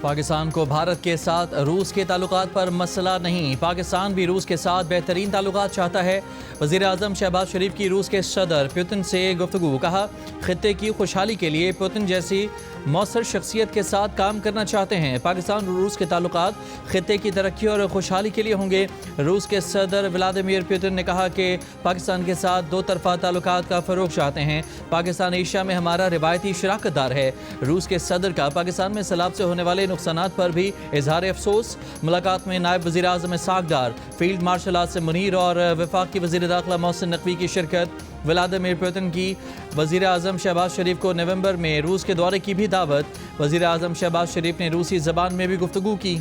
पाकिस्तान को भारत के साथ रूस के ताल्लुकात पर मसला नहीं, पाकिस्तान भी रूस के साथ बेहतरीन ताल्लुकात चाहता है। वज़ीर आज़म शहबाज शरीफ की रूस के सदर पुतिन से गुफ्तगू, कहा खित्ते की खुशहाली के लिए पुतिन जैसी मौसर शख्सियत के साथ काम करना चाहते हैं। पाकिस्तान और रूस के ताल्लुकात खित्ते की तरक्की और खुशहाली के लिए होंगे। रूस के सदर व्लादिमीर पुतिन ने कहा कि पाकिस्तान के साथ दो तरफा ताल्लुकात का फ़रोग चाहते हैं। पाकिस्तान एशिया में हमारा रिवायती शराकतदार है। रूस के सदर का पाकिस्तान में सैलाब से होने वाले नुकसानात पर भी इजहार अफसोस। मुलाकात में नायब वज़ीर आज़म इसहाक डार, फील्ड मार्शल आसिम मुनीर और वफाकी वज़ीर दाखिला मोहसिन नकवी की शिरकत। व्लादिमीर पुतिन की वज़ीर आज़म शहबाज शरीफ को नवंबर में रूस के दौरे की भी दावत। वज़ीर आज़म शहबाज शरीफ ने रूसी ज़बान में भी गुफ्तगू की।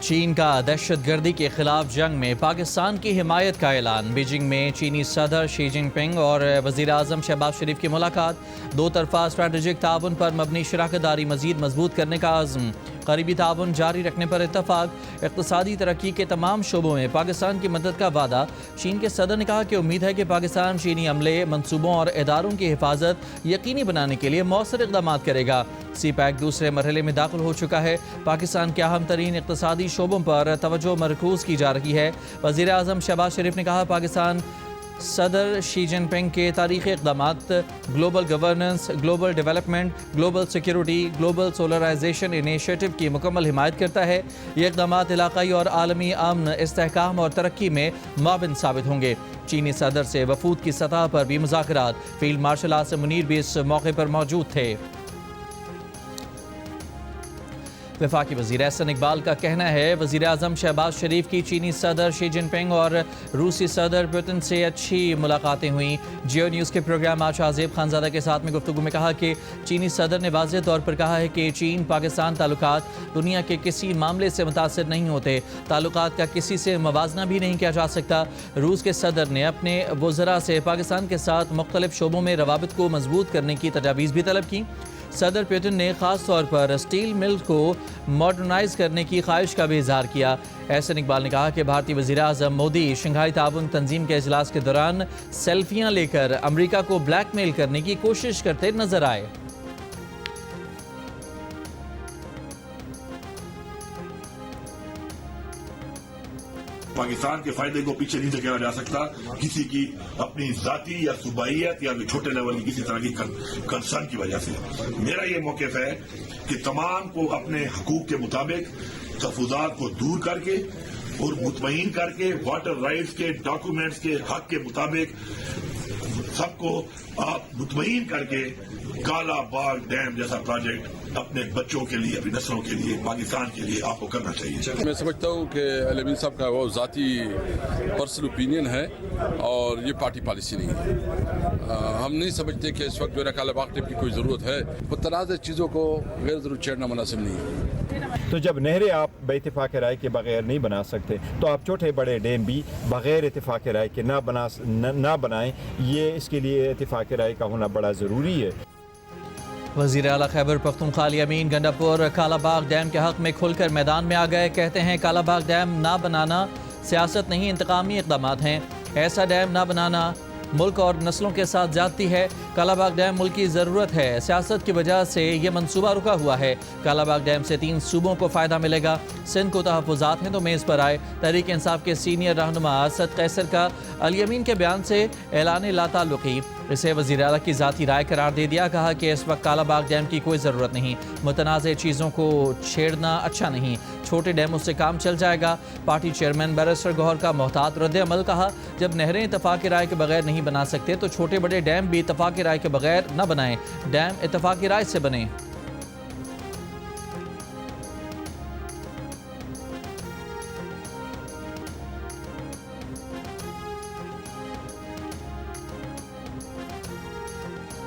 चीन का दहशतगर्दी के खिलाफ जंग में पाकिस्तान की हिमायत का ऐलान। बीजिंग में चीनी सदर शी जिनपिंग और वज़ीर आज़म शहबाज शरीफ की मुलाकात। दो तरफा स्ट्रैटेजिक ताउन पर मबनी शराकतदारी मज़ीद मजबूत करने का आज़म। करीबी ताउन जारी रखने पर इत्तफाक। इक़्तिसादी तरक्की के तमाम शोबों में पाकिस्तान की मदद का वादा। चीन के सदर ने कहा कि उम्मीद है कि पाकिस्तान चीनी अमले, मनसूबों और इदारों की हिफाजत यकीनी बनाने के लिए मौसर इक़दाम करेगा। सी पैक दूसरे मरहले में दाखिल हो चुका है। पाकिस्तान के अहम तरीन इक़्तिसादी शोबों पर तवज्जो मरकूज़ की जा रही है। वज़ीर आज़म शहबाज शरीफ ने कहा पाकिस्तान सदर शी जिनपिंग के तारीख़ी इक़दामात, global governance, global development, global security, global civilization initiative की मुकम्मल हिमायत करता है। ये इक़दामात इलाक़ाई और आलमी अमन, इस्तेहकाम और तरक्की में मुआविन साबित होंगे। चीनी सदर से वफूद की सतह पर भी मुज़ाकरात। फील्ड मार्शल आसिम मुनीर भी इस मौके पर मौजूद थे। वफाकी वज़ीर एहसन इकबाल का कहना है वज़ीर आज़म शहबाज शरीफ की चीनी सदर शी जिनपिंग और रूसी सदर पुतिन से अच्छी मुलाकातें हुई। जियो न्यूज़ के प्रोग्राम आज आज़ेब खानज़ादा के साथ में गुफ्तगू में कहा कि चीनी सदर ने वाज़ेह तौर पर कहा है कि चीन पाकिस्तान ताल्लुकात दुनिया के किसी मामले से मुतासिर नहीं होते। ताल्लुकात का किसी से मवाजना भी नहीं किया जा सकता। रूस के सदर ने अपने वज़रा से पाकिस्तान के साथ मुख्तलिफ शोबों में रवाबित को मजबूत करने की तजावीज़ भी तलब की। सदर पुतिन ने ख़ास तौर पर स्टील मिल को मॉडर्नाइज करने की ख्वाहिश का भी इजहार किया। एहसन इकबाल ने कहा कि भारतीय वज़ीर आज़म मोदी शंघाई ताउन तंजीम के इजलास के दौरान सेल्फियाँ लेकर अमरीका को ब्लैकमेल करने की कोशिश करते नजर आए। पाकिस्तान के फायदे को पीछे नहीं धकेला जा सकता किसी की अपनी जाती या सूबाइयत या छोटे लेवल की किसी तरह की कंसर्न की वजह से। मेरा ये मौक़िफ़ है कि तमाम को अपने हकूक के मुताबिक तहफ़्फ़ुज़ात को दूर करके और मुतमईन करके वाटर राइट्स के डॉक्यूमेंट्स के हक के मुताबिक सबको आप मुतमईन करके काला बाग डैम जैसा प्रोजेक्ट अपने बच्चों के लिए, अपनी नस्लों के लिए, पाकिस्तान के लिए आपको करना चाहिए। मैं समझता हूँ कि अल-अमीन साहब का वो ज़ाती पर्सनल ओपिनियन है और ये पार्टी पॉलिसी नहीं है। हम नहीं समझते कि इस वक्त जो है काला बाग डैम की कोई ज़रूरत है। मुतनाज़ चीज़ों को गैर ज़रूरी छेड़ना मुनासिब नहीं है। तो जब नहरें आप बेइत्तेफाक राय के बगैर नहीं बना सकते तो आप छोटे बड़े डैम भी बगैर इत्तेफाक राय के ना बनाएं। ये इसके लिए इत्तेफाक राय का होना बड़ा ज़रूरी है। वज़ीर आला खैबर पख्तूनख्वा अली अमीन गंडापुर कालाबाग डैम के हक़ में खुलकर मैदान में आ गए। कहते हैं कालाबाग डैम ना बनाना सियासत नहीं, इंतकामी इक़दामात हैं। ऐसा डैम ना बनाना मुल्क और नस्लों के साथ जाती है। कालाबाग डैम मुल्क की ज़रूरत है, सियासत की वजह से ये मनसूबा रुका हुआ है। कालाबाग डैम से 3 सूबों को फ़ायदा मिलेगा। सिंध को तहफ़्फ़ुज़ात हैं तो मेज़ पर आए। तहरीक इंसाफ के सीनियर रहनुमा असद कैसर का अली अमीन के बयान से ऐलान लाताल्लुक़ी। इसे वज़ीर आला की ज़ाती राय करार दे दिया। कहा कि इस वक्त कालाबाग डैम की कोई ज़रूरत नहीं, मुतनाज़ चीज़ों को छेड़ना अच्छा नहीं, छोटे डैमों से काम चल जाएगा। पार्टी चेयरमैन बैरिस्टर गौहर का मोहतात रद्द-ए-अमल। कहा जब नहरें इत्तफ़ाक़ राय के बगैर नहीं बना सकते तो छोटे बड़े डैम भी इत्तफ़ाक़ राय के बगैर न बनाएं, डैम इत्तफ़ाक़ राय से बने।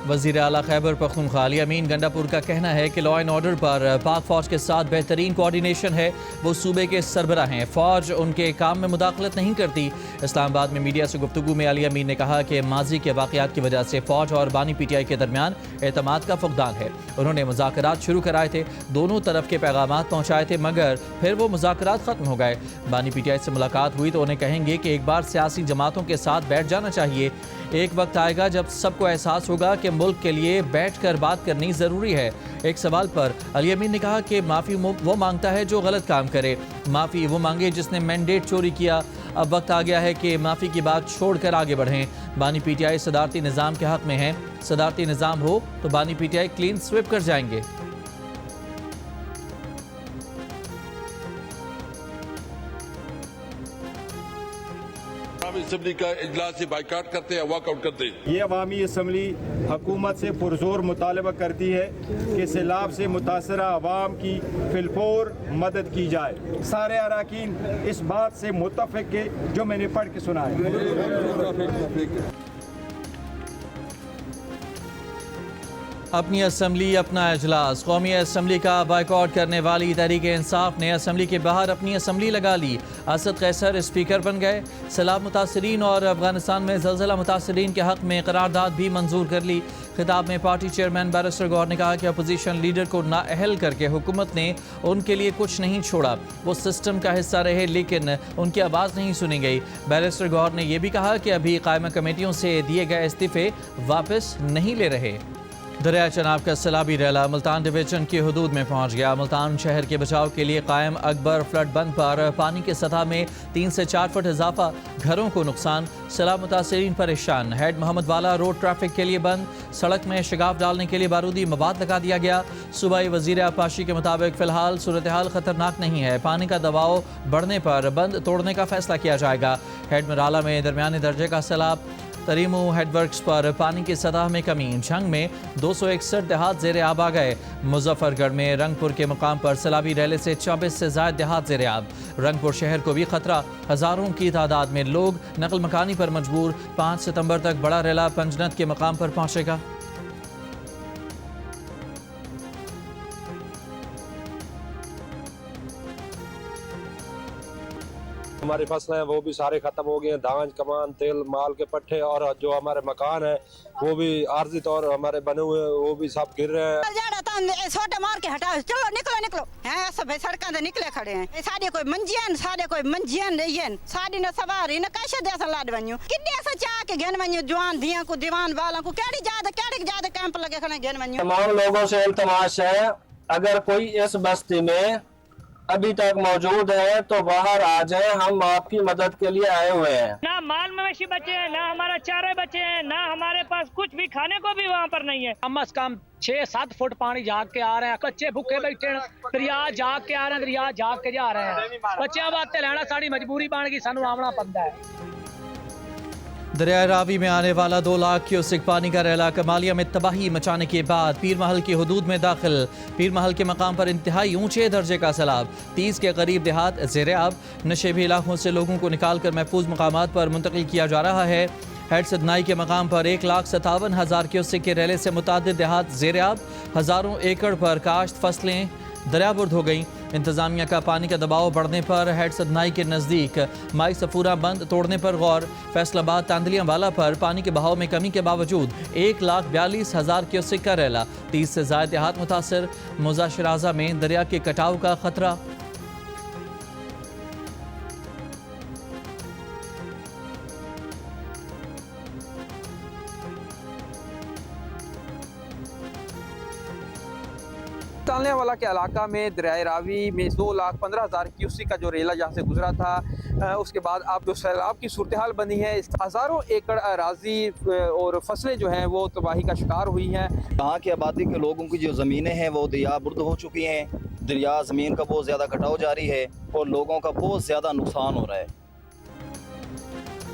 वज़ीर आला खैबर पख्तूनख्वा अली अमीन गंडापुर का कहना है कि लॉ एंड ऑर्डर पर पाक फ़ौज के साथ बेहतरीन कोऑर्डिनेशन है। वो सूबे के सरबरा हैं, फ़ौज उनके काम में मुदाखलत नहीं करती। इस्लामाबाद में मीडिया से गुफ्तगू में अली अमीन ने कहा कि माजी के वाक़यात की वजह से फ़ौज और बानी PTI के दरमियान एतमाद का फुक़दान है। उन्होंने मुज़ाकरात शुरू कराए थे, दोनों तरफ के पैगामात पहुँचाए थे, मगर फिर वो मुज़ाकरात ख़त्म हो गए। बानी PTI से मुलाकात हुई तो उन्हें कहेंगे कि एक बार सियासी जमातों के साथ बैठ जाना चाहिए। एक वक्त आएगा जब सबको एहसास होगा कि मुल्क के लिए बैठकर बात करनी ज़रूरी है। एक सवाल पर अली अमीन ने कहा कि माफ़ी वो मांगता है जो गलत काम करे, माफ़ी वो मांगे जिसने मैंडेट चोरी किया। अब वक्त आ गया है कि माफ़ी की बात छोड़कर आगे बढ़ें। बानी पीटीआई सदारती निज़ाम के हक़ में है। सदारती निज़ाम हो तो बानी पीटीआई क्लीन स्विप कर जाएंगे। असम्बली का इजलास से बाइकाट करते हैं, वॉकआउट करते हैं। ये अवामी असम्बली हुकूमत से पुरजोर मुतालबा करती है कि सैलाब से मुतासरा अवाम की फिलफोर मदद की जाए। सारे अराकीन इस बात से मुत्तफ़िक के जो मैंने पढ़ के सुना है। अपनी असम्बली अपना इजलास, कौमी असम्बली का बाइकआउट करने वाली तहरीक-ए-इंसाफ ने असम्बली के बाहर अपनी असम्बली लगा ली। असद कैसर स्पीकर बन गए। सैलाब मुतासरीन और अफगानिस्तान में ज़लज़ला मुतासरीन के हक़ में करारदाद भी मंजूर कर ली। खिताब में पार्टी चेयरमैन बैरिस्टर गौहर ने कहा कि अपोजिशन लीडर को नाअहल करके हुकूमत ने उनके लिए कुछ नहीं छोड़ा। वो सिस्टम का हिस्सा रहे लेकिन उनकी आवाज़ नहीं सुनी गई। बैरिस्टर गौहर ने यह भी कहा कि अभी कायमा कमेटियों से दिए गए इस्तीफ़े वापस नहीं ले रहे। दरिया चनाब का सैलाबी रैला मुल्तान डिवीजन की हदूद में पहुंच गया। मुल्तान शहर के बचाव के लिए कायम अकबर फ्लड बंद पर पानी की सतह में 3 से 4 फुट इजाफा, घरों को नुकसान, सैलाब मुतासरीन परेशान। हेड मोहम्मद वाला रोड ट्रैफिक के लिए बंद, सड़क में शिगाफ डालने के लिए बारूदी मवाद लगा दिया गया। सूबाई वजीर आबपाशी के मुताबिक फ़िलहाल सूरत हाल खतरनाक नहीं है। पानी का दबाव बढ़ने पर बंद तोड़ने का फैसला किया जाएगा। हेड मराला में दरमियाने दर्जे का सैलाब, तरीमू हेडवर्क्स पर पानी की सतह में कमी। झंग में 261 देहात ज़ेर आब आ गए। मुजफ्फरगढ़ में रंगपुर के मुकाम पर सैलाबी रैले से 24 से ज़ायद देहात ज़ेर आब। रंगपुर शहर को भी खतरा, हज़ारों की तादाद में लोग नकल मकानी पर मजबूर। 5 सितंबर तक बड़ा रैला पंजनत के मुकाम पर पहुँचेगा। हमारी फसलें वो भी सारे खत्म हो गए हैं। धान, कमान, तेल, माल के पट्टे और जो हमारे मकान है वो भी आर्जी तौर हमारे बने हुए वो भी सब गिर रहे हैं। छोटे मार के हटाओ, चलो निकलो निकलो हैं सब सड़कों से निकले खड़े हैं। सारे कोई मंजियन नहीं है। सारी न सवारी न कैसे देस लाड वन्यू किन्ने से चाह के घेन वन्यू जवान धिया को दीवान वालों को केड़ी ज्यादा कैंप लगे खड़े घेन वन्यू। तमाम लोगों से इल्तमास है, अगर कोई इस बस्ती में अभी तक मौजूद है तो बाहर आ जाए, हम आपकी मदद के लिए आए हुए हैं। ना माल मवेशी बचे हैं, ना हमारा चारे बचे हैं, ना हमारे पास कुछ भी खाने को भी वहाँ पर नहीं है। कम से कम 6-7 फुट पानी जाग के आ रहे हैं। कच्चे भूखे बैठे दरिया जाग के आ रहे हैं, दरिया जाग के जा रहे हैं। बच्चे बातें लेना साड़ी मजबूरी बन गई, सानू आवना पड़ता है। दरिया रावी में आने वाला 2 लाख क्यूसेक पानी का रैला कमालिया में तबाही मचाने के बाद पीर महल की हदूद में दाखिल। पीर महल के मकाम पर इंतहाई ऊंचे दर्जे का सैलाब, 30 के करीब देहात ज़ेर आब। नशेबी इलाकों से लोगों को निकाल कर महफूज मकामात पर मुंतकिल किया जा रहा है। हेड सदनाई के मकाम पर 1,57,000 क्यूसेक के रैले से मुतादिद देहात ज़ेर आब। हज़ारों एकड़ पर काश्त फसलें दरियाबुर्द हो गई। इंतजामिया का पानी का दबाव बढ़ने पर हेड सदनाई के नज़दीक माई सफूरा बंद तोड़ने पर गौर। फैसलाबाद तांदलियां वाला पर पानी के बहाव में कमी के बावजूद 1,42,000 क्यूसेक का रैला। 30 से ज़ायद देहात मुतासर। मुजा शराजा में दरिया के कटाव का खतरा। तालियांवाला के इलाका में दरिया रावी में 2,15,000 क्यूसेक का जो रेला जहाँ से गुजरा था, उसके बाद अब जो सैलाब की सूरत हाल बनी है, हज़ारों एकड़ अराजी और फसलें जो हैं वो तबाही का शिकार हुई हैं। यहाँ की आबादी के लोगों की जो ज़मीनें हैं वो दरियाबुर्द हो चुकी हैं। दरिया ज़मीन का बहुत ज़्यादा कटाव जारी है और लोगों का बहुत ज़्यादा नुकसान हो रहा है।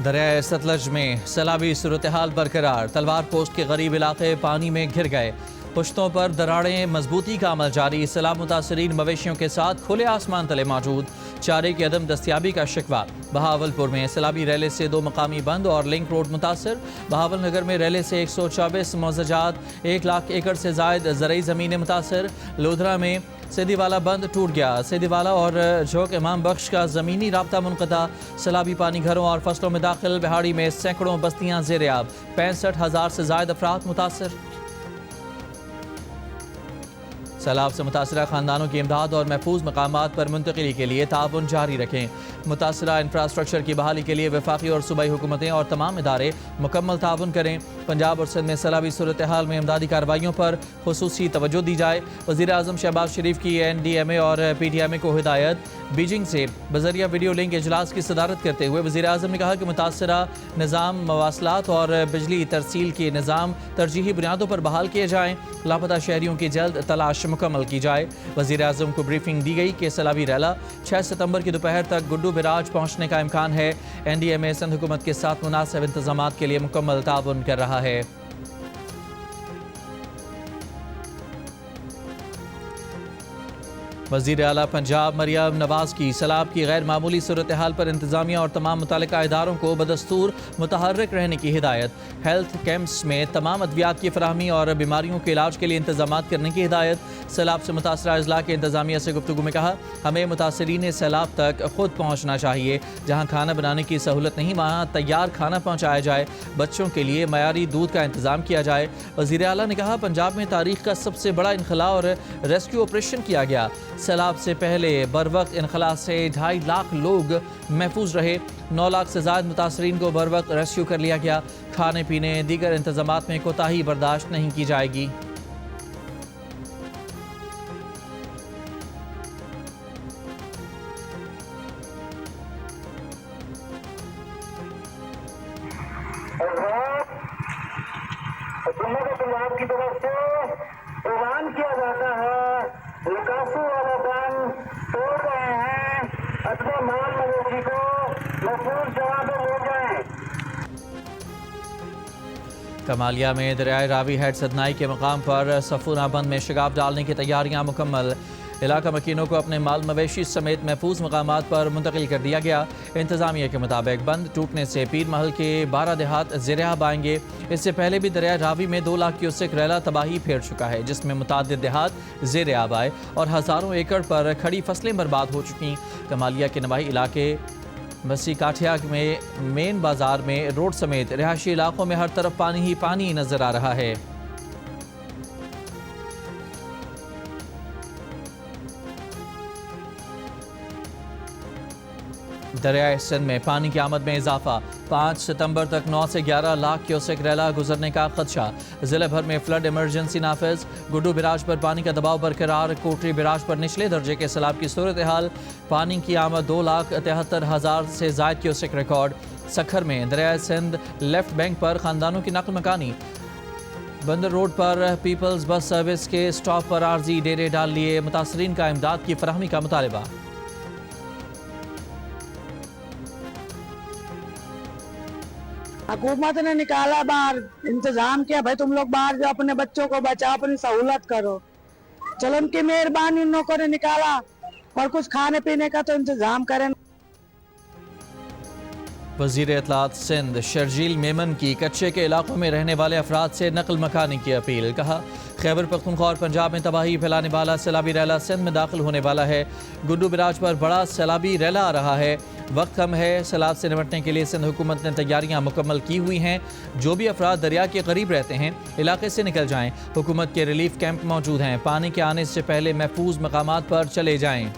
दरिया सतलज में सैलाबी सूरत हाल बरकरार। तलवार पोस्ट के गरीब इलाके पानी में घिर गए। पुश्तों पर दरारें, मजबूती का अमल जारी। सैलाब मुतासरीन मवेशियों के साथ खुले आसमान तले मौजूद। चारे की अदम दस्तियाबी का शिकवा। बहावलपुर में सैलाबी रैले से 2 मकामी बंद और लिंक रोड मुतासर। बहावल नगर में रैले से 124 मौजाजात, 1 लाख एकड़ से जायद ज़रई ज़मीनें मुतासर। लोधरा में सैदीवाला बंद टूट गया। सैदीवाला और झोंक इमाम बख्श का ज़मीनी राब्ता मुनक़ता। सैलाबी पानी घरों और फसलों में दाखिल। बिहाड़ी में सैकड़ों बस्तियाँ ज़ेर आब। 65,000 से जायद अफराद मुतासर। सैलाब से मुतासरा खानदानों की इमदाद और महफूज मकामात पर मुंतकिली के लिए ताउन जारी रखें। मुतासरा इंफ्रास्ट्रक्चर की बहाली के लिए वफाकी और सूबाई हुकूमतें और तमाम इदारे मुकम्मल ताउन करें। पंजाब और सिंध में सैलाबी सूरत हाल में इमदादी कार्रवाइयों पर खुसूसी तवज्जो दी जाए। वज़ीर आज़म शहबाज शरीफ की NDMA और PTMA को हिदायत। बीजिंग से बजरिया वीडियो लिंक इजलास की सदारत करते हुए वज़ीर आज़म ने कहा कि मुतासरा निज़ाम मवासलात और बिजली तरसील के निज़ाम तरजीही बुनियादों पर बहाल किए जाएँ। लापता शहरियों की जल्द तलाश मुकम्मल की जाए। वज़ीर आज़म को ब्रीफिंग दी गई कि सैलाबी रैला 6 सितंबर की दोपहर तक गुड्डू बिराज पहुँचने का इम्कान है। NDMA सिंध हुकूमत के साथ मुनासिब इंतजामात के लिए मुकम्मल ताउन कर रहा है। वज़ीर आला पंजाब मरियम नवाज की सैलाब की गैर मामूली सूरत हाल पर इंतजामिया और तमाम मुतल्लिका इदारों को बदस्तूर मुतहर्रिक रहने की हिदायत। हेल्थ कैंप्स में तमाम अद्वियात की फराहमी और बीमारियों के इलाज के लिए इंतजामात करने की हिदायत। सैलाब से मुतासरा अजला के इंतजामिया से गुफ्तगू में कहा, हमें मुतासरीन सैलाब तक खुद पहुँचना चाहिए। जहाँ खाना बनाने की सहूलत नहीं वहाँ तैयार खाना पहुँचाया जाए। बच्चों के लिए मयारी दूध का इंतज़ाम किया जाए। वज़ीर आला ने कहा, पंजाब में तारीख का सबसे बड़ा इनखला और रेस्क्यू ऑपरेशन किया गया। सैलाब से पहले बरवक्त इनखला से 2.5 लाख लोग महफूज रहे। 9 लाख से ज़्यादा मुतासरीन को बरवक्त रेस्क्यू कर लिया गया। खाने पीने दीगर इंतजामात में कोताही बर्दाश्त नहीं की जाएगी। पंजाब की तरफ से ऐलान किया जाता है, निकासी वाले डैम तोड़ रहे हैं, अपने माल मवेशी को महफूज जगह पर ले जाएं। कमालिया में दरियाए रावी हेड सदनाई के मकाम पर सफूना बंद में शगाफ डालने की तैयारियां मुकम्मल। इलाका मकीनों को अपने माल मवेशी समेत महफूज मकामात पर मुंतकिल कर दिया गया। इंतजामिया के मुताबिक बंद टूटने से पीर महल के 12 देहात ज़ेर-ए-आब आएंगे। इससे पहले भी दरिया रावी में 2 लाख क्यूसेक रैला तबाही फेर चुका है, जिसमें मुतादिद देहात ज़ेर-ए-आब आए और हज़ारों एकड़ पर खड़ी फसलें बर्बाद हो चुकी। कमालिया के नवाही इलाके मसी काठिया में मेन बाजार में रोड समेत रिहायशी इलाकों में हर तरफ पानी ही पानी नजर आ रहा है। दरियाए सिंध में पानी की आमद में इजाफा। 5 सितंबर तक 9 से 11 लाख क्यूसेक रैला गुजरने का खदशा। जिले भर में फ्लड इमरजेंसी नाफिज। गुड्डू बिराज पर पानी का दबाव बरकरार। कोटरी बिराज पर निचले दर्जे के सैलाब की सूरत हाल। पानी की आमद 2,73,000 से ज़ायद क्यूसेक रिकॉर्ड। सखर में दरियाए सिंध लेफ्ट बैंक पर खानदानों की नकल मकानी। बंदर रोड पर पीपल्स बस सर्विस के स्टॉप पर आर्जी डेरे डाल लिए। मुतासरीन का इमदाद की फराहमी का मुतालबा। हुकूमत ने निकाला बाहर, इंतजाम किया, भाई तुम लोग बाहर जाओ, अपने बच्चों को बचाओ, अपनी सहूलत करो। चलो उनकी मेहरबानी, उन लोगों ने निकाला और कुछ खाने पीने का तो इंतजाम करें। वज़ीर इत्तलात सिंध शर्जील मेमन की कच्चे के इलाकों में रहने वाले अफराद से नकल मकानी की अपील। कहा, खैबर पख्तूनख्वा और पंजाब में तबाही फैलाने वाला सैलाबी रैला सिंध में दाखिल होने वाला है। गुड्डू बिराज पर बड़ा सैलाबी रैला आ रहा है। वक्त कम है। सैलाब से निपटने के लिए सिंध हुकूमत ने तैयारियां मुकम्मल की हुई हैं। जो भी अफराद दरिया के करीब रहते हैं इलाके से निकल जाएं। हुकूमत के रिलीफ कैंप मौजूद हैं। पानी के आने से पहले महफूज मकामात पर चले जाएं।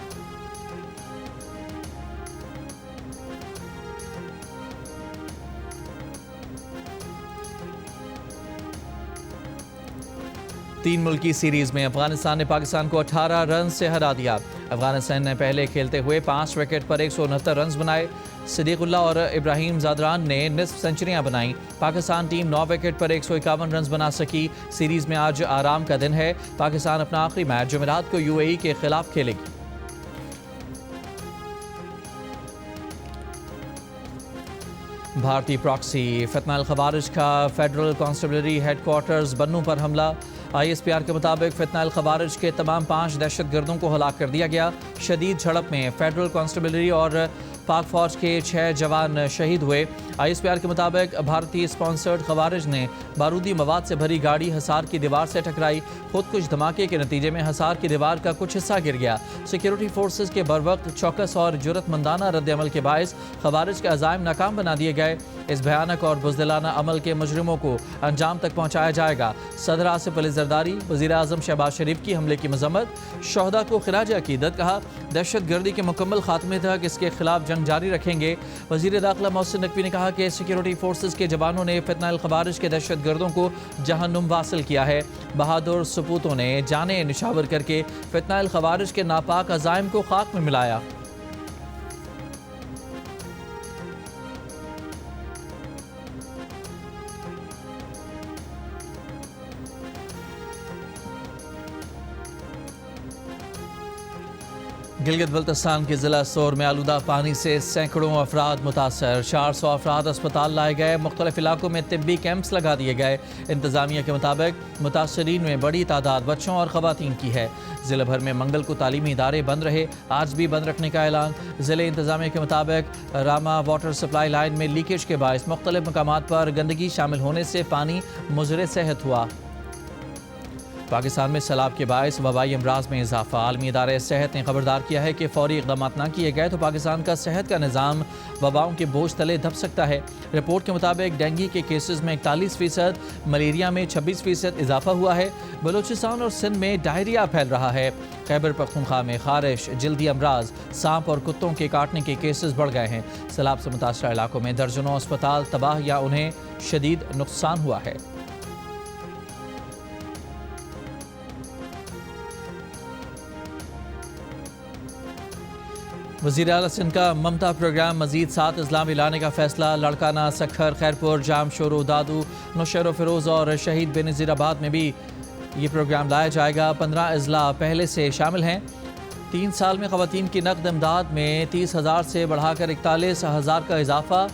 तीन मुल्की सीरीज में अफगानिस्तान ने पाकिस्तान को 18 रन से हरा दिया। अफगानिस्तान ने पहले खेलते हुए 5 विकेट पर 169 रन बनाए। सिद्दीकुल्लाह और इब्राहिम ज़ादरान ने निस्फ सेंचुरियां बनाई। पाकिस्तान टीम 9 विकेट पर 151 रन बना सकी। सीरीज में आज आराम का दिन है। पाकिस्तान अपना आखिरी मैच जुमेरात को UAE के खिलाफ खेलेगी। भारतीय प्रॉक्सी फितना अल खवारिज का फेडरल कॉन्स्टेबलरी हेडक्वार्टर्स बन्नू पर हमला। ISPR के मुताबिक फितना अल खवारिज के तमाम 5 दहशतगर्दों को हलाक कर दिया गया। शदीद झड़प में फेडरल कॉन्स्टेबलरी और पाक फौज के 6 जवान शहीद हुए। ISPR के मुताबिक भारतीय स्पॉन्सर्ड खवारिज ने बारूदी मवाद से भरी गाड़ी हिसार की दीवार से टकराई। खुद कुछ धमाके के नतीजे में हिसार की दीवार का कुछ हिस्सा गिर गया। सिक्योरिटी फोर्सेज के बरवक्त चौकस और जुर्रतमंदाना रद्द-ए-अमल के बायस खवारिज के अज़ाइम नाकाम बना दिए गए। इस भयानक और बुज़दिलाना अमल के मुजरिमों को अंजाम तक पहुँचाया जाएगा। सदर आसिफ अली ज़रदारी वज़ीर आज़म शहबाज शरीफ की हमले की मज़म्मत, शहदा को खिराज अक़ीदत कहा। दहशत गर्दी के मुकम्मल खात्मे तक इसके खिलाफ जंग जारी रखेंगे। वज़ीर दाखिला मोहसिन नकवी ने कहा कि सिक्योरिटी फोर्सेज के जवानों ने फितनाइल खवारिज के दहशत गर्दों को जहन्नुम वासिल किया है। बहादुर सपूतों ने जाने निशावर करके फितनाइल खवारिज के नापाक अज़ाइम को खाक में मिलाया। गिलगित बल्तिस्तान के ज़िला सोर में आलूदा पानी से सैकड़ों अफराद मुतासर। 400 अफराद अस्पताल लाए गए। मुख्तलिफ इलाकों में तिब्बी कैंप्स लगा दिए गए। इंतज़ामिया के मुताबिक मुतासरीन में बड़ी तादाद बच्चों और ख़वातीन की है। ज़िले भर में मंगल को तालीमी इदारे बंद रहे। आज भी बंद रखने का ऐलान। ज़िले इंतज़ामिया के मुताबिक रामा वाटर सप्लाई लाइन में लीकेज के बायस मुख्तलिफ मकामात पर गंदगी शामिल होने से पानी मुज़र सेहत हुआ। पाकिस्तान में सैलाब के बायस वबाई अमराज में इजाफा। आलमी इदारे सेहत ने खबरदार किया है कि फौरी इक़दाम न किए गए तो पाकिस्तान का सेहत का निज़ाम वबाओं के बोझ तले दब सकता है। रिपोर्ट के मुताबिक डेंगू के केसेस में 41%, मलेरिया में 26% इजाफा हुआ है। बलूचिस्तान और सिंध में डायरिया फैल रहा है। खैबर पख्तूनख्वा में खारिश, जल्दी अमराज, सांप और कुत्तों के काटने के केसेस बढ़ गए हैं। सैलाब से मुतासर इलाकों में दर्जनों अस्पताल तबाह या उन्हें शदीद नुकसान हुआ है। वज़ीर आला सिंध का ममता प्रोग्राम मज़ीद 7 अज़ला में लाने का फैसला। लड़काना, सखर, खैरपुर, जाम, शोरो, दादू, नौशेरो फिरोज़ और शहीद बेनज़ीराबाद में भी ये प्रोग्राम लाया जाएगा। 15 अज़ला पहले से शामिल हैं। 3 साल में ख़वातीन की नक़द इमदाद में 30,000 से बढ़ाकर 41,000 का इजाफा।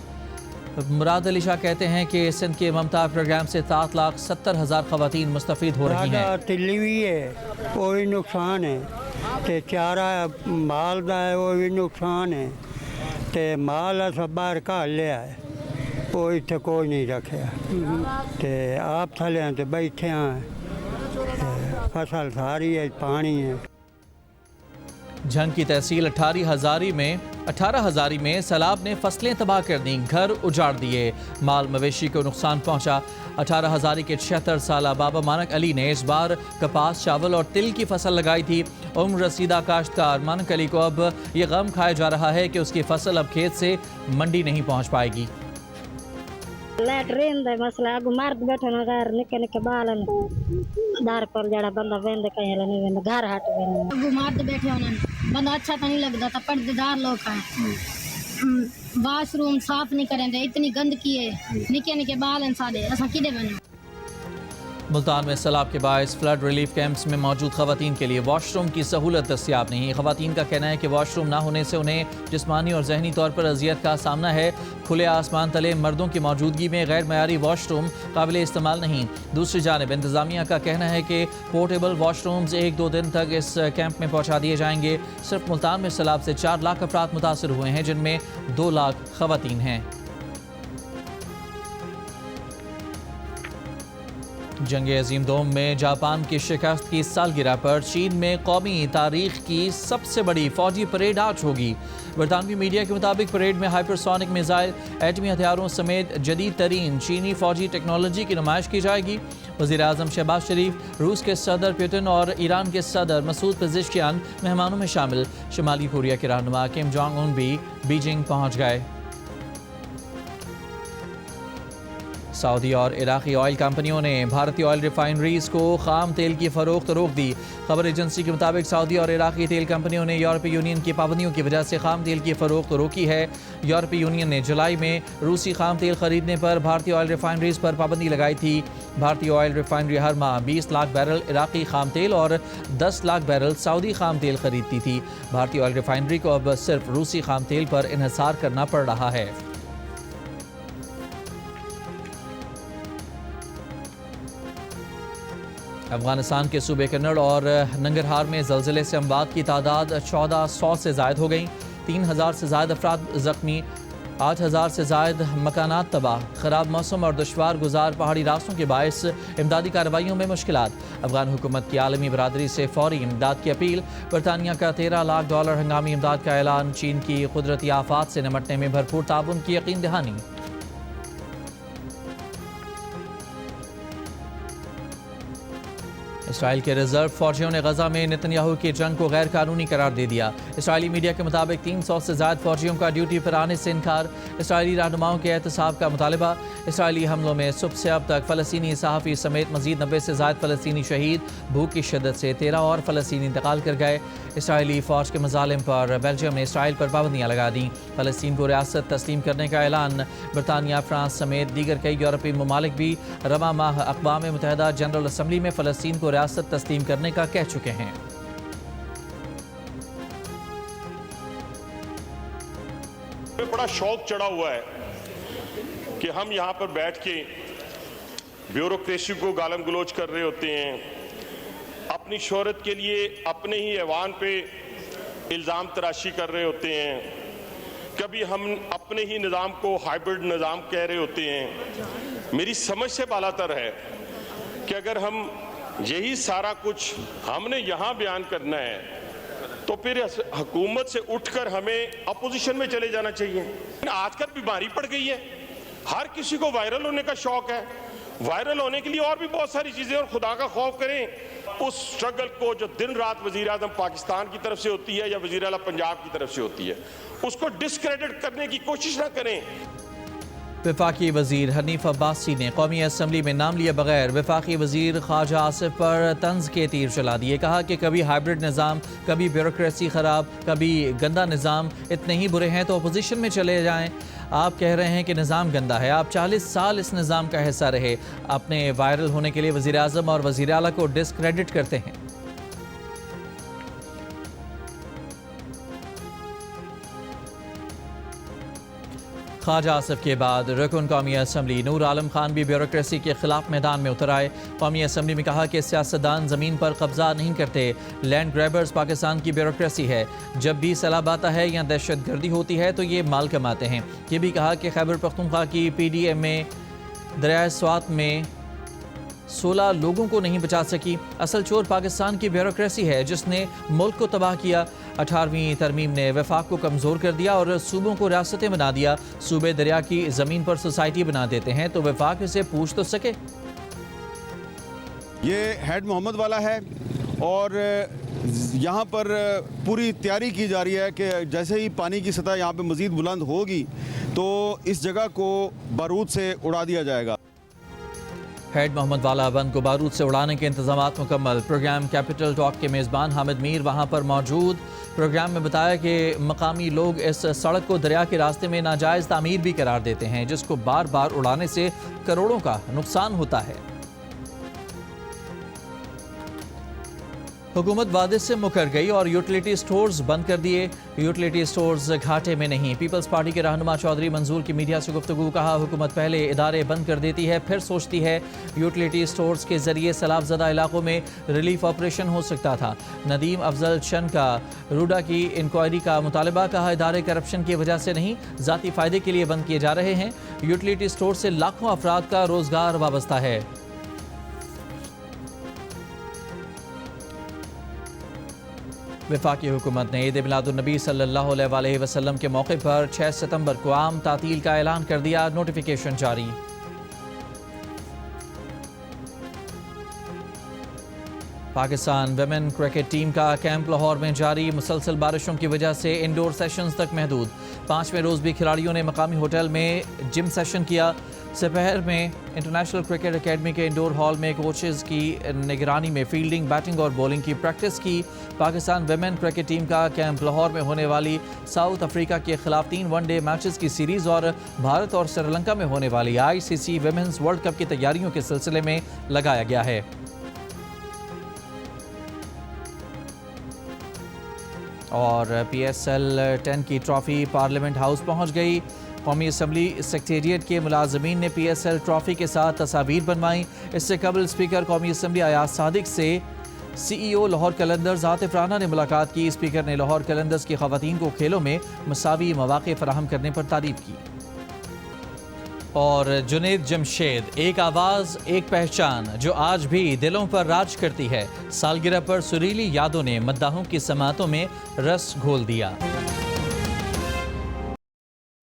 मुराद अली शाह कहते हैं कि सिंध के ममता प्रोग्राम से 7,70,000 ख़वातीन मुस्तफ़ीद हो रही हैं। तिल्ली भी है, कोई नुकसान है, ते चारा माल दा है वो भी नुकसान है, ते माल अस बाहर का लिया है, वो इतने कोई नहीं रखे, ते आप थले ते बैठे हैं, फसल सारी है, पानी है। झंग की तहसील 18 हज़ारी में सैलाब ने फसलें तबाह कर दी, घर उजाड़ दिए, माल मवेशी को नुकसान पहुंचा। 18 हज़ारी के 76 साला बाबा मानक अली ने इस बार कपास, चावल और तिल की फसल लगाई थी। उम्र रसीदा काश्तकार मानक अली को अब ये गम खाया जा रहा है कि उसकी फसल अब खेत से मंडी नहीं पहुंच पाएगी। ट्रेन दा मसला अगु मार्द बैठे ना घर निके निके बालन दार पर जड़ा बंदा वेंद कहीं नहीं वेंद घर हट वेंद अगु मार्द बैठे होना बंदा अच्छा तो नहीं लगता था। पर्देदार लोग हैं, वाशरूम साफ नहीं करेंगे, इतनी गंदगी है, निके निके बालन सादे असा किदे बने। मुल्तान में सैलाब के बायस फ्लड रिलीफ कैंप्स में मौजूद ख़वातीन के लिए वॉशरूम की सहूलत दस्तियाब नहीं। ख़वातीन का कहना है कि वॉशरूम ना होने से उन्हें जिस्मानी और जहनी तौर पर अजियत का सामना है। खुले आसमान तले मर्दों की मौजूदगी में गैर मयारी वॉशरूम काबिल इस्तेमाल नहीं। दूसरी जानिब इंतज़ामिया का कहना है कि पोर्टेबल वॉशरूम्स 1-2 दिन तक इस कैंप में पहुँचा दिए जाएंगे। सिर्फ मुल्तान में सैलाब से 4 लाख अफराद मुतासर हुए हैं, जिनमें 2 लाख ख़वातीन हैं। जंग अजीम दोम में जापान की शिकस्त की सालगिरह पर चीन में कौमी तारीख की सबसे बड़ी फौजी परेड आज होगी। बरतानवी मीडिया के मुताबिक परेड में हाइपरसोनिक मिसाइल, एटमी हथियारों समेत जदीद तरीन चीनी फौजी टेक्नोलॉजी की नुमाइश की जाएगी। वज़ीर आज़म शहबाज शरीफ, रूस के सदर पुतिन और ईरान के सदर मसूद पेज़ेश्कियान मेहमानों में शामिल। शुमाली कोरिया के रहनुमा किम जोंग उन भी बीजिंग पहुँच गए। सऊदी और इराकी ऑयल कंपनियों ने भारतीय ऑयल रिफाइनरीज को खाम तेल की फरोख्त रोक दी। खबर एजेंसी के मुताबिक सऊदी और इराकी तेल कंपनियों ने यूरोपीय यूनियन की पाबंदियों की वजह से खाम तेल की फरोख्त रोकी है। यूरोपीय यूनियन ने जुलाई में रूसी खाम तेल खरीदने पर भारतीय ऑयल रिफाइनरीज पर पाबंदी लगाई थी। भारतीय ऑयल रिफाइनरी हर माह 20 लाख बैरल इराकी खाम तेल और 10 लाख बैरल सऊदी खाम तेल खरीदती थी। भारतीय ऑयल रिफाइनरी को अब सिर्फ रूसी खाम तेल पर इन्हिसार करना पड़ रहा है। अफगानिस्तान के सूबे कन्नड़ और नंगरहार में ज़लज़ले से अमवात की तादाद 1400 से ज़ायद हो गई। 3000 से ज़्यादा अफराद ज़ख्मी। 8,000 से जायद मकानात तबाह। खराब मौसम और दुश्वार गुजार पहाड़ी रास्तों के बायस इमदादी कार्रवाइयों में मुश्किलात। अफगान हुकूमत की आलमी बरादरी से फौरी इमदाद की अपील। बरतानिया का $13 लाख हंगामी इमदाद का ऐलान। चीन की कुदरती आफात से निमटने में भरपूर ताउन की यकीन दहानी। इसराइल के रिजर्व फौजियों ने गजा में नेतन्याहू की जंग को गैर कानूनी करार दे दिया। इसराइली मीडिया के मुताबिक 300 से ज्यादा फौजियों का ड्यूटी पर आने से इनकार। इसराइली रहनुमाओं के एहतसाब का मुतालबा। इसराइली हमलों में सुबह से अब तक फ़लस्तीनी सहाफ़ी समेत मजीद 90 से ज्यादा फ़लस्तीनी शहीद। भूख की शिद्दत से 13 और फ़लस्तीनी इंतकाल कर गए। इसराइली फ़ौज के मज़ालिम पर बेल्जियम ने इसराइल पर पाबंदियाँ लगा दी। फ़लस्तीन को रियासत तस्लीम करने का ऐलान। बरतानिया, फ्रांस समेत दीगर कई यूरोपीय ममालिक भी रवा माह अक़वाम मुत्तहिदा जनरल असम्बली में फ़लस्तीन को रियासत तस्लीम करने का कह चुके हैं। बड़ा शौक चढ़ा हुआ है कि हम यहाँ पर बैठ के ब्यूरोक्रेसी को गालम गलोच कर रहे होते हैं, अपनी शोहरत के लिए अपने ही ऐवान पे इल्ज़ाम तराशी कर रहे होते हैं, कभी हम अपने ही निज़ाम को हाइब्रिड निज़ाम कह रहे होते हैं। मेरी समझ से बालातर है कि अगर हम यही सारा कुछ हमने यहाँ बयान करना है तो फिर हुकूमत से उठकर हमें अपोजिशन में चले जाना चाहिए। आजकल बीमारी पड़ गई है, हर किसी को वायरल होने का शौक है। वायरल होने के लिए और भी बहुत सारी चीज़ें, और खुदा का खौफ करें उस स्ट्रगल को जो दिन रात वज़ीर आज़म पाकिस्तान की तरफ से होती है या वज़ीर आला पंजाब की तरफ से होती है, उसको डिस्क्रेडिट करने की कोशिश ना करें। वफाकी वज़ीर हनीफ अब्बासी ने कौमी असम्बली में नाम लिए बगैर वफाकी वज़ीर ख्वाजा आसिफ पर तंज के तीर चला दिए। कहा कि कभी हाइब्रिड निज़ाम, कभी ब्यूरोक्रेसी ख़राब, कभी गंदा निज़ाम। इतने ही बुरे हैं तो अपोजिशन में चले जाएं। आप कह रहे हैं कि निज़ाम गंदा है, आप 40 साल इस निज़ाम का हिस्सा रहे। अपने वायरल होने के लिए वज़ीर आज़म और वज़ीर आला को डिस्क्रेडिट करते हैं। ख्वाजा आसिफ के बाद रुकन कौमी असम्बली नूर आलम खान भी ब्यूरोक्रेसी के खिलाफ मैदान में उतर आए। कौमी असम्बली में कहा कि सियासतदान ज़मीन पर कब्जा नहीं करते, लैंड ग्रैबर्स पाकिस्तान की ब्यूरोक्रेसी है। जब भी सैलाब आता है या दहशत गर्दी होती है तो ये माल कमाते हैं। ये भी कहा कि खैबर पख्तूनख्वा की PDM में दरियाए स्वात में 16 लोगों को नहीं बचा सकी। असल चोर पाकिस्तान की ब्यूरोक्रेसी है जिसने मुल्क को तबाह किया। 18वीं तरमीम ने वफाक को कमज़ोर कर दिया और सूबों को रियासतें बना दिया। सूबे दरिया की ज़मीन पर सोसाइटी बना देते हैं तो वफाक इसे पूछ तो सके। ये हेड मोहम्मद वाला है और यहाँ पर पूरी तैयारी की जा रही है कि जैसे ही पानी की सतह यहाँ पे मज़ीद बुलंद होगी तो इस जगह को बारूद से उड़ा दिया जाएगा। हेड मोहम्मद वाला बंद को बारूद से उड़ाने के इंतजामात मुकम्मल। प्रोग्राम कैपिटल टॉक के मेज़बान हामिद मीर वहाँ पर मौजूद। प्रोग्राम में बताया कि मकामी लोग इस सड़क को दरिया के रास्ते में नाजायज़ तामीर भी करार देते हैं जिसको बार बार उड़ाने से करोड़ों का नुकसान होता है। हुकूमत वादे से मुकर गई और यूटिलिटी स्टोर्स बंद कर दिए। यूटिलिटी स्टोर्स घाटे में नहीं। पीपल्स पार्टी के रहनुमा चौधरी मंजूर की मीडिया से गुफ्तगू। कहा हुकूमत पहले इदारे बंद कर देती है फिर सोचती है। यूटिलिटी स्टोर्स के जरिए सैलाबज़दा इलाकों में रिलीफ ऑपरेशन हो सकता था। नदीम अफजल चंद का रूडा की इंक्वायरी का मुतालबा। कहा इदारे करप्शन की वजह से नहीं, ज़ाती फ़ायदे के लिए बंद किए जा रहे हैं। यूटिलिटी स्टोर से लाखों अफराद का रोज़गार वाबस्ता है। वफाकी हुकूमत ने ईद मिलादुन्नबी सल्लल्लाहु अलैहि वसल्लम के मौके पर 6 सितंबर को आम तातील का ऐलान कर दिया। नोटिफिकेशन जारी। पाकिस्तान विमेन क्रिकेट टीम का कैंप लाहौर में जारी। मुसलसल बारिशों की वजह से इंडोर सेशंस तक महदूद। 5वें रोज़ भी खिलाड़ियों ने मकामी होटल में जिम सेशन किया। दोपहर में इंटरनेशनल क्रिकेट एकेडमी के इंडोर हॉल में कोचेज़ की निगरानी में फील्डिंग, बैटिंग और बॉलिंग की प्रैक्टिस की। पाकिस्तान विमेन क्रिकेट टीम का कैंप लाहौर में होने वाली साउथ अफ्रीका के खिलाफ 3 वनडे मैचेस की सीरीज़ और भारत और श्रीलंका में होने वाली ICC विमेंस वर्ल्ड कप की तैयारियों के सिलसिले में लगाया गया है। और PSL 10 की ट्रॉफ़ी पार्लियामेंट हाउस पहुंच गई। कौमी असम्बली सेक्रेटेरिएट के मुलाजमीन ने PSL ट्रॉफ़ी के साथ तस्वीर बनवाई। इससे कबल स्पीकर कौमी असम्बली अयाज सादिक से CEO लाहौर कलंदर्स आतिफ राना ने मुलाकात की। स्पीकर ने लाहौर कलंदर्स की ख़वातीन को खेलों में मसावी मौक़े फराहम करने पर तारीफ़ की। और जुनेद जमशेद, एक आवाज़ एक पहचान जो आज भी दिलों पर राज करती है। सालगिरह पर सुरीली यादों ने मद्दाहों की समातों में रस घोल दिया।